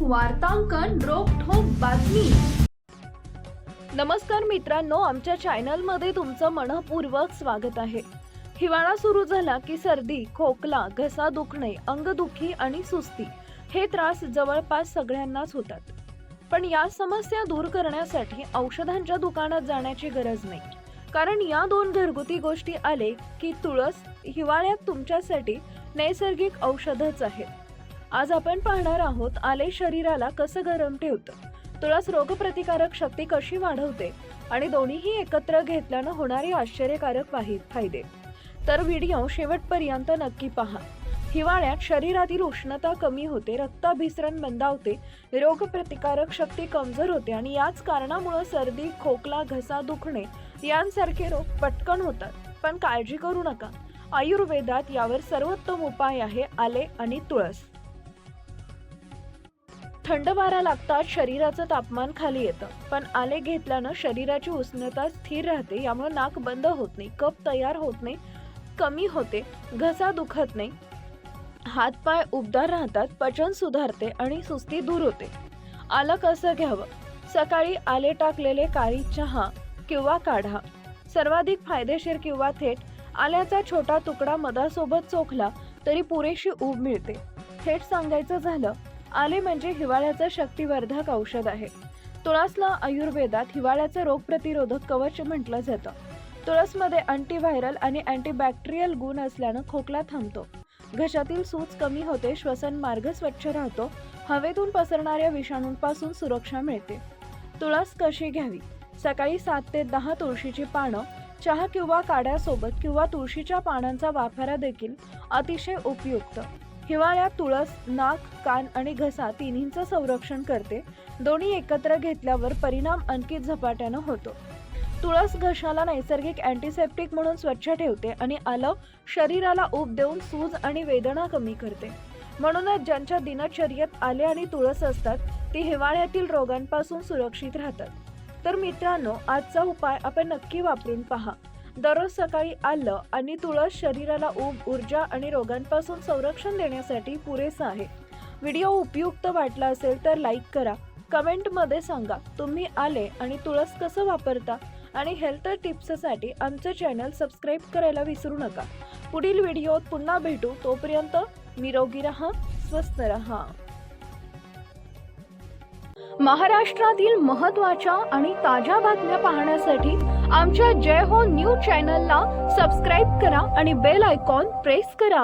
वार्तांकन रोखठोक बातमी। नमस्कार मित्रांनो, आमच्या चॅनलमध्ये तुमचं मनपूर्वक स्वागत आहे। हिवाळा सुरू झाला की सर्दी, खोकला, घसा दुखणे, अंगदुखी आणि सुस्ती हे त्रास जवळपास सगळ्यांनाच होतात। पण या समस्या दूर करण्यासाठी औषधांच्या दुकानात जाण्याची गरज नाही, कारण या दोन घरगुती गोष्टी आले की तुळस हिवाळ्यात तुमच्यासाठी नैसर्गिक औषधच आहे। आज आपण पाहणार आहोत आले शरीराला कसं गरम ठेवतं, तुळस रोगप्रतिकारक शक्ती कशी वाढवते आणि दोन्हीही एकत्र घेतल्यानं होणारे आश्चर्यकारक फायदे। तर व्हिडिओ शेवटपर्यंत नक्की पहा। हिवाळ्यात शरीरातील उष्णता कमी होते, रक्ताभिसरण मंदावते, रोगप्रतिकारक शक्ती कमजोर होते आणि याच कारणामुळे सर्दी, खोकला, घसा दुखणे यांसारखे रोग पटकन होतात। पण काळजी करू नका, आयुर्वेदात यावर सर्वोत्तम उपाय आहे आले आणि तुळस। थंड वारा लागताच शरीराचं तापमान खाली येतं, पण आले घेतल्यानं शरीराची उष्णता स्थिर राहते। यामुळे नाक बंद होत नाही, कफ तयार होत नाही, कमी होते, घसा दुखत नाही, हातपाय उबदार राहतात, पचन सुधारते आणि सुस्ती दूर होते। आलं कसं घ्यावं? सकाळी आले टाकलेले काळी चहा किंवा काढा सर्वाधिक फायदेशीर, किंवा थेट आल्याचा छोटा तुकडा मधासोबत चोखला तरी पुरेशी ऊब मिळते। थेट सांगायचं झालं, आले म्हणजे हिवाळ्याचं शक्तिवर्धक औषध आहे। तुळसला आयुर्वेदात हिवाळ्याचं रोगप्रतिरोधक कवच म्हटलं जातं। तुळसमध्ये अँटीव्हायरल आणि अँटीबॅक्टेरियल गुण असल्यानं खोकला थांबतो, घशातील सूज कमी होते, श्वसन मार्ग स्वच्छ राहतो, हवेतून पसरणाऱ्या विषाणूंपासून सुरक्षा मिळते। तुळस कशी घ्यावी? सकाळी 7 ते 10 तुळशीची पानं चहा किंवा काढ्यासोबत, किंवा तुळशीच्या पानांचा वाफारा देखील अतिशय उपयुक्त। हिवाळ्यात तुळस नाक, कान आणि घसा तिन्हींचं संरक्षण करते। दोन्ही एकत्र घेतल्यावर परिणाम आणखी झपाट्यानं होतो। तुळस घशाला नैसर्गिक अँटीसेप्टिक म्हणून स्वच्छ ठेवते आणि आलं शरीराला ऊब देऊन सूज आणि वेदना कमी करते। म्हणूनच ज्यांच्या दिनचर्येत आले आणि तुळस असतात ती हिवाळ्यातील रोगांपासून सुरक्षित राहतात। तर मित्रांनो, आजचा उपाय आपण नक्की वापरून पहा। दररोज सकाळी आलं आणि तुळस शरीराला ऊब, ऊर्जा आणि रोगांपासून संरक्षण देण्यासाठी पुरेसा आहे। व्हिडिओ उपयुक्त वाटला असेल तर लाईक करा, कमेंटमध्ये सांगा तुम्ही आले आणि तुळस कसं वापरता, आणि हेल्थ टिप्ससाठी आमचं चॅनल सबस्क्राईब करायला विसरू नका। पुढील व्हिडिओत पुन्हा भेटू, तोपर्यंत निरोगी रहा, स्वस्थ रहा। महाराष्ट्रातील महत्त्वाच्या आणि ताज्या बातम्या पाहण्यासाठी आमच्या जय हो न्यूज चॅनलला सबस्क्राईब करा आणि बेल आयकॉन प्रेस करा।